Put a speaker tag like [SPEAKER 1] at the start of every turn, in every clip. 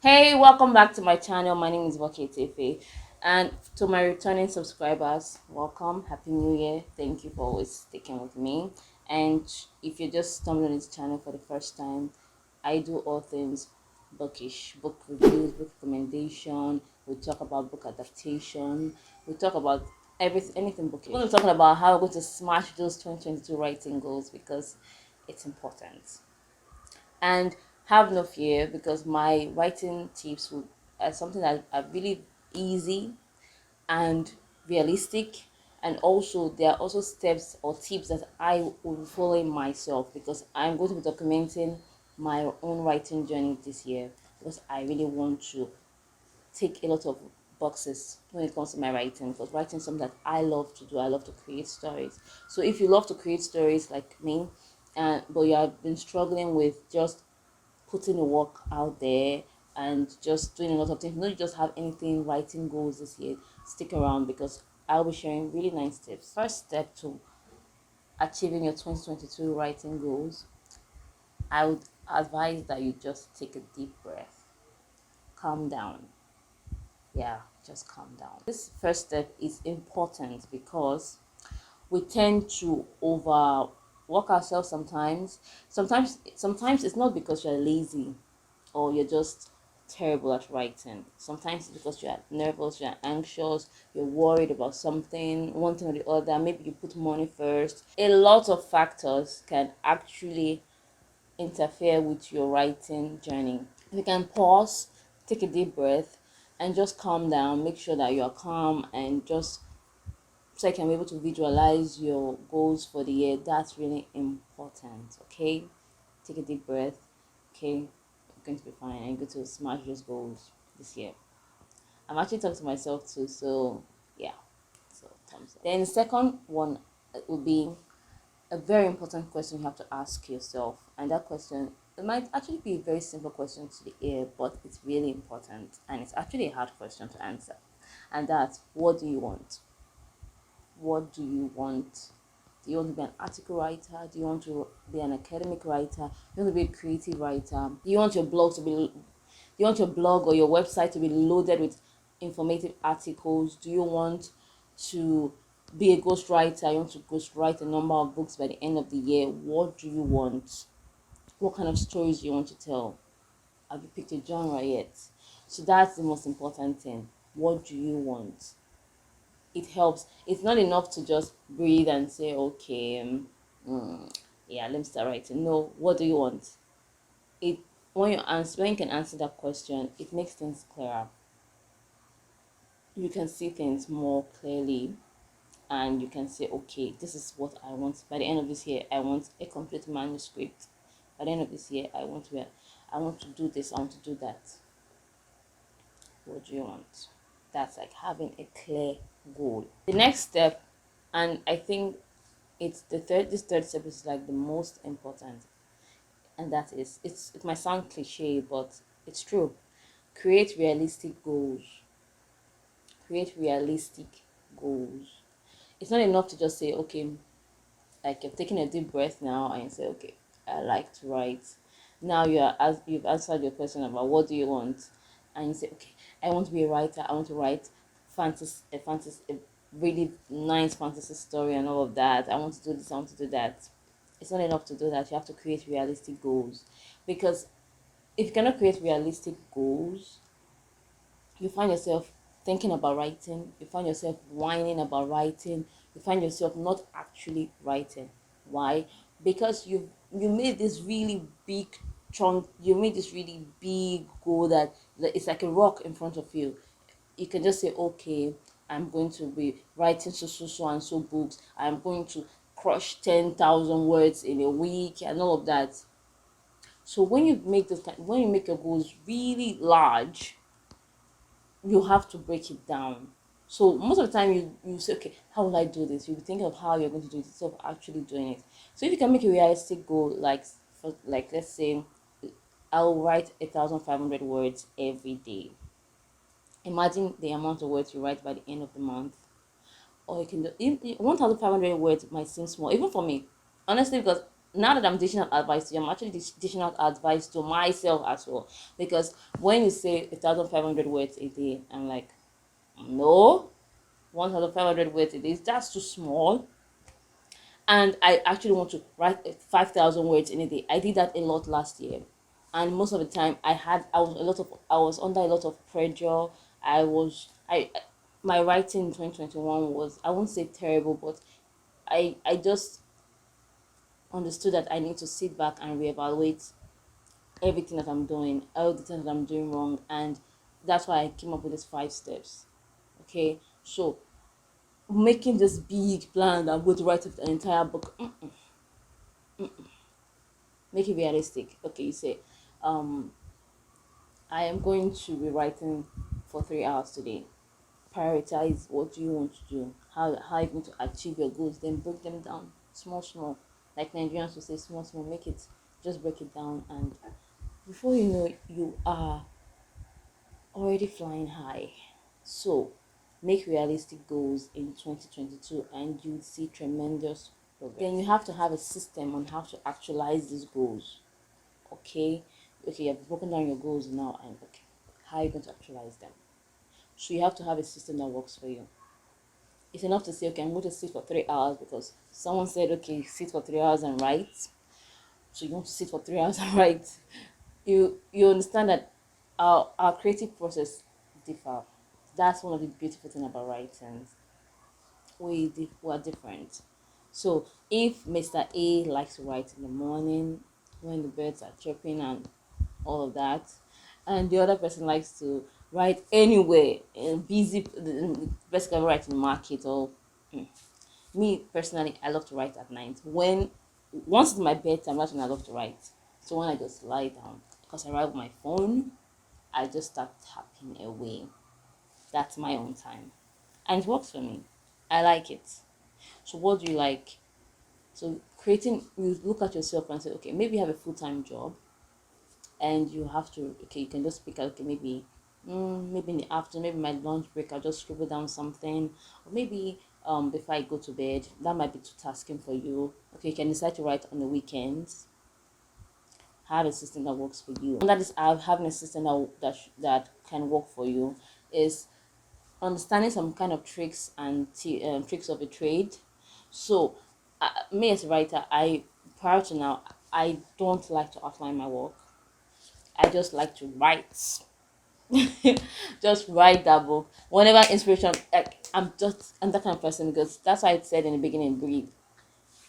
[SPEAKER 1] Hey, welcome back to my channel. My name is Booktuber, and to my returning subscribers, welcome. Happy New Year. Thank you for always sticking with me. And if you're just stumbling on this channel for the first time, I do all things bookish, book reviews, book recommendation. We talk about book adaptation. We talk about anything bookish. We're going to be talking about how we're going to smash those 2022 writing goals because it's important. And have no fear, because my writing tips are something that are really easy and realistic, and also there are also steps or tips that I will be following myself, because I'm going to be documenting my own writing journey this year, because I really want to take a lot of boxes when it comes to my writing, because writing is something that I love to do. I love to create stories. So if you love to create stories like me, but you have been struggling with just putting the work out there and just doing a lot of things, not just have anything writing goals this year, stick around, because I'll be sharing really nice tips. First step to achieving your 2022 writing goals, I would advise that you just take a deep breath, calm down. Yeah, just calm down. This first step is important because we tend to overwork ourselves sometimes. Sometimes it's not because you're lazy or you're just terrible at writing. Sometimes it's because you're nervous, you're anxious, you're worried about something, one thing or the other. Maybe you put money first. A lot of factors can actually interfere with your writing journey. If you can pause, take a deep breath, and just calm down, make sure that you're calm, and just so you can be able to visualize your goals for the year. That's really important. Okay, take a deep breath. Okay, you're going to be fine, and you're going to smash those goals this year. I'm actually talking to myself too, so yeah, so thumbs up. Then the second one would be a very important question you have to ask yourself, and that question, it might actually be a very simple question to the ear, but it's really important, and it's actually a hard question to answer. And that's, what do you want? What do you want? Do you want to be an article writer? Do you want to be an academic writer? Do you want to be a creative writer? Do you want your blog to be, do you want your blog or your website to be loaded with informative articles? Do you want to be a ghostwriter? You want to ghostwrite a number of books by the end of the year? What do you want? What kind of stories do you want to tell? Have you picked a genre yet? So that's the most important thing. What do you want? It helps. It's not enough to just breathe and say, okay, yeah, let me start writing. No, what do you want? It when you can answer that question, it makes things clearer. You can see things more clearly, and you can say, okay, this is what I want. By the end of this year, I want a complete manuscript. By the end of this year, I want to do this, I want to do that. What do you want? That's like having a clear goal. The next step, and I think this third step is like the most important, and that is, it might sound cliche, but it's true. Create realistic goals. Create realistic goals. It's not enough to just say, okay, like you're taking a deep breath now and you say, okay, I like to write. Now you've answered your question about what do you want, and you say, okay, I want to be a writer. I want to write a really nice fantasy story and all of that. I want to do this, I want to do that. It's not enough to do that. You have to create realistic goals, because if you cannot create realistic goals, you find yourself thinking about writing, you find yourself whining about writing, you find yourself not actually writing. Why? Because you made this really big chunk, you made this really big goal that it's like a rock in front of you. You can just say, okay, I'm going to be writing so and so books, I'm going to crush 10,000 words in a week and all of that. So when you make your goals really large, you have to break it down. So most of the time you say, okay, how will I do this? You think of how you're going to do it instead of actually doing it. So if you can make a realistic goal, like let's say, I'll write 1,500 words every day. Imagine the amount of words you write by the end of the month. Or you can do 1,500 words might seem small, even for me, honestly, because now that I'm dishing out advice to you, I'm actually dishing out advice to myself as well. Because when you say 1,500 words a day, I'm like, no, 1,500 words a day, that's too small. And I actually want to write 5,000 words in a day. I did that a lot last year, and most of the time I was under a lot of pressure. I My writing in 2021 was, I won't say terrible, but I just understood that I need to sit back and reevaluate everything that I'm doing, all the things that I'm doing wrong, and that's why I came up with these 5 steps. Okay, so making this big plan that I'm going to write an entire book, make it realistic. Okay, you say, um, I am going to be writing for 3 hours today. Prioritize what do you want to do, how are you going to achieve your goals, then break them down small, small. Like Nigerians will say, small, small, make it, just break it down, and before you know it, you are already flying high. So make realistic goals in 2022 and you'll see tremendous progress. Then you have to have a system on how to actualize these goals. Okay, you've broken down your goals now, and okay, how are you going to actualize them? So you have to have a system that works for you. It's enough to say, okay, I'm going to sit for 3 hours because someone said, okay, sit for 3 hours and write. So you want to sit for 3 hours and write. You understand that our creative process differ. That's one of the beautiful thing about writing. We are different. So if Mr. A likes to write in the morning when the birds are chirping and all of that, and the other person likes to write anywhere and busy, basically write in the market or me personally, I love to write at night. When once it's my bedtime, that's when I love to write. So when I just lie down, because I write with my phone, I just start tapping away. That's my own time, and it works for me. I like it. So what do you like? So creating, you look at yourself and say, okay, maybe you have a full-time job, and you have to, okay, you can just pick out, okay, maybe in the afternoon, maybe my lunch break, I'll just scribble down something, or maybe before I go to bed. That might be too tasking for you. Okay, you can decide to write on the weekends. Have a system that works for you. And that is having a system that can work for you is understanding some kind of tricks and tricks of a trade. So me as a writer, I prior to now, I don't like to outline my work. I just like to write. Just write that book whenever inspiration, like, I'm that kind of person, because that's why I said in the beginning, breathe,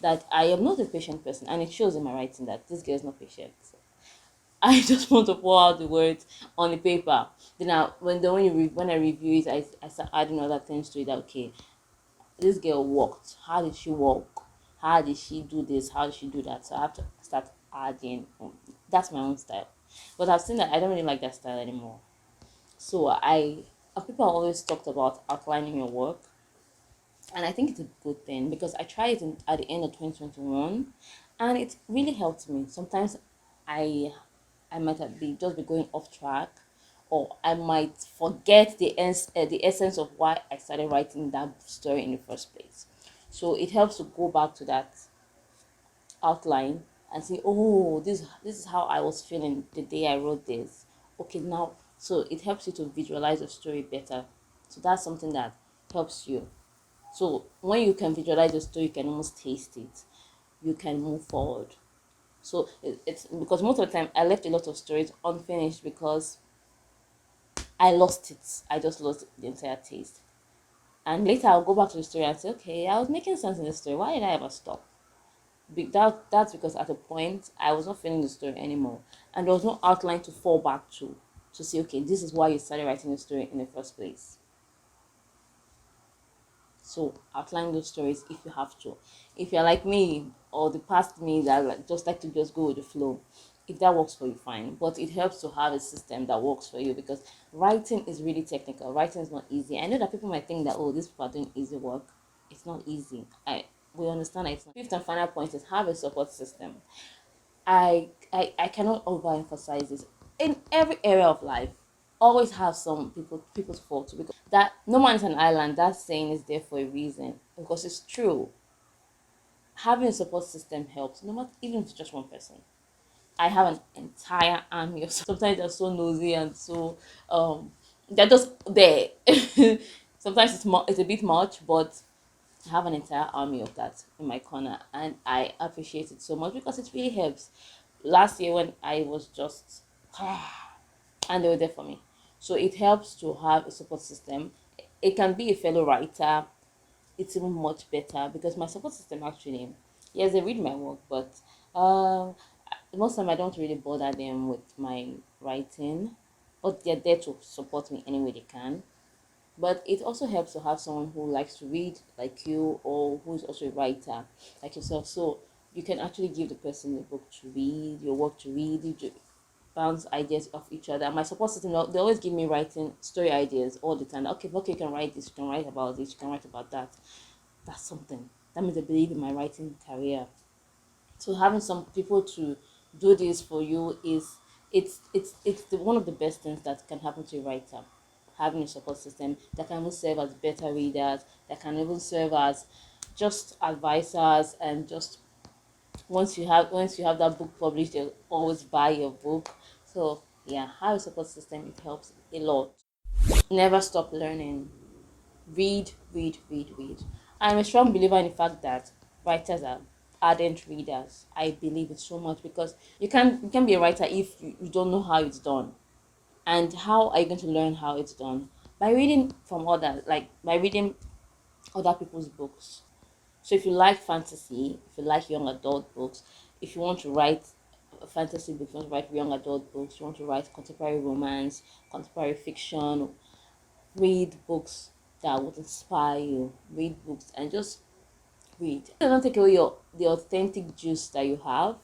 [SPEAKER 1] that I am not a patient person, and it shows in my writing that this girl is not patient. I just want to pour out the words on the paper. Then when I review it, I start adding other things to it. That, okay, this girl walked. How did she walk? How did she do this? How did she do that? So I have to start adding. That's my own style. But I've seen that I don't really like that style anymore. So people always talked about outlining your work, and I think it's a good thing because I tried it at the end of 2021, and it really helped me. Sometimes I I might have be just be going off track, or I might forget the essence of why I started writing that story in the first place. So it helps to go back to that outline and say, oh, this is how I was feeling the day I wrote this. Okay, now, so it helps you to visualize the story better. So that's something that helps you. So when you can visualize the story, you can almost taste it. You can move forward. So it's because most of the time I left a lot of stories unfinished because I lost it. I just lost the entire taste. And later I'll go back to the story and say, okay, I was making sense in the story. Why did I ever stop? That's because at a point I was not feeling the story anymore, and there was no outline to fall back to say, okay, this is why you started writing the story in the first place. So outline those stories if you have to. If you're like me or the past me that just like to just go with the flow, if that works for you, fine. But it helps to have a system that works for you, because writing is really technical. Writing is not easy. I know that people might think that, oh, these people are doing easy work. It's not easy. We understand that it's not. Fifth and final point is have a support system. I cannot overemphasize this. In every area of life, always have some people to fall to, because that no man is an island. That saying is there for a reason, because it's true. having a support system helps, no matter even if it's just one person. I have an entire army of sometimes they're so nosy and so they're just there. Sometimes it's a bit much, but I have an entire army of that in my corner, and I appreciate it so much because it really helps. Last year when I was just and they were there for me. So it helps to have a support system. It can be a fellow writer. It's even much better because my support system actually, yes, they read my work, but um most of the time I don't really bother them with my writing, but they're there to support me any way they can. But it also helps to have someone who likes to read like you, or who's also a writer like yourself. So you can actually give the person a book to read, your work to read, bounce ideas off each other. My support system, they always give me writing story ideas all the time. Okay, okay, you can write this, you can write about this, you can write about that. That's something. That means they believe in my writing career. So having some people to do this for you is one of the best things that can happen to a writer. Having a support system that can even serve as better readers, that can even serve as just advisors, and just once you have that book published, they'll always buy your book. So yeah, have a support system, it helps a lot. Never stop learning. Read, read, read, read. I'm a strong believer in the fact that writers are ardent readers. I believe it so much because you can be a writer if you don't know how it's done. And how are you going to learn how it's done? By reading from others, like by reading other people's books. So if you like fantasy, if you like young adult books, if you want to write a fantasy book, you want to write young adult books, you want to write contemporary romance, contemporary fiction, read books that would inspire you. Read books and just read. It doesn't take away the authentic juice that you have.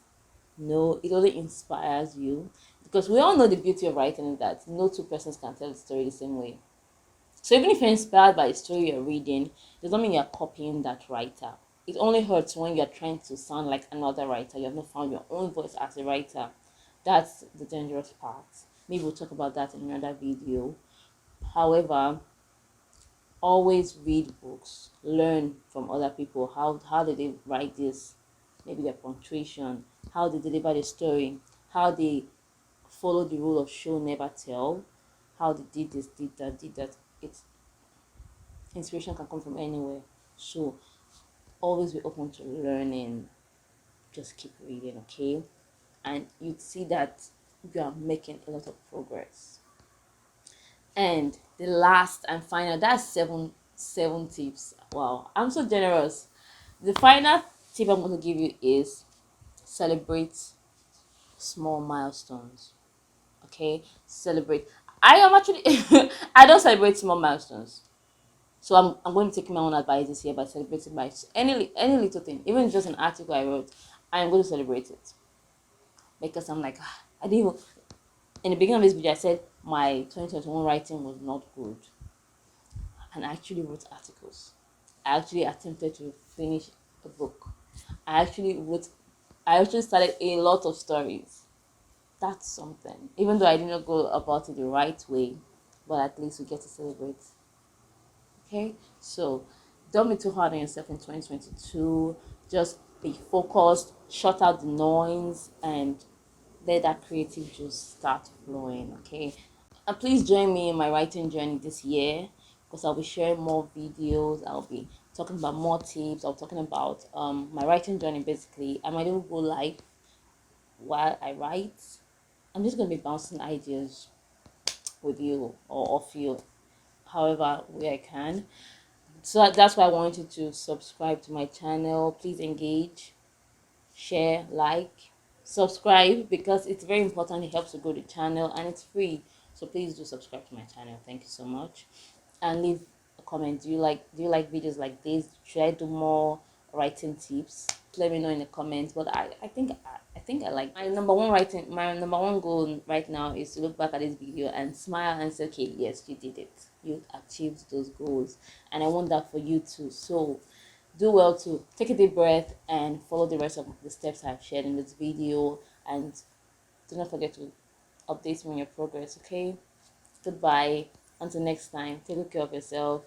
[SPEAKER 1] No, it only inspires you. Because we all know the beauty of writing is that no two persons can tell the story the same way. So even if you're inspired by the story you're reading, does not mean you're copying that writer. It only hurts when you're trying to sound like another writer. You have not found your own voice as a writer. That's the dangerous part. Maybe we'll talk about that in another video. However, always read books, learn from other people. How did they write this? Maybe their punctuation, how they deliver the story, how they follow the rule of show never tell, how they did this, did that. It's inspiration can come from anywhere. So always be open to learning. Just keep reading, okay? And you'd see that you are making a lot of progress. And the last and final, that's seven tips. Wow, I'm so generous. The final tip I'm going to give you is celebrate small milestones. Okay, celebrate. I am actually I don't celebrate small milestones. So I'm going to take my own advices here by celebrating by any little thing, even just an article I wrote. I am going to celebrate it because I'm like, I didn't even, in the beginning of this video I said my 2021 writing was not good, and I actually wrote articles. I actually attempted to finish a book. I actually started a lot of stories. That's something. Even though I did not go about it the right way, but at least we get to celebrate. Okay? So don't be too hard on yourself in 2022. Just be focused, shut out the noise, and let that creative juice start flowing. Okay? And please join me in my writing journey this year because I'll be sharing more videos. I'll be talking about more tips. I'll be talking about my writing journey basically. I might even go live while I write. I'm just gonna be bouncing ideas with you or off you, however way I can. So that's why I want you to subscribe to my channel. Please engage, share, like, subscribe because it's very important. It helps to grow the channel and it's free. So please do subscribe to my channel. Thank you so much. And leave a comment. Do you like videos like this? Should I do more writing tips? Let me know in the comments. But I think I like my number one goal right now is to look back at this video and smile and say, okay, yes, you did it. You achieved those goals. And I want that for you too. So do well to take a deep breath and follow the rest of the steps I've shared in this video, and do not forget to update me on your progress. Okay, goodbye, until next time, take good care of yourself.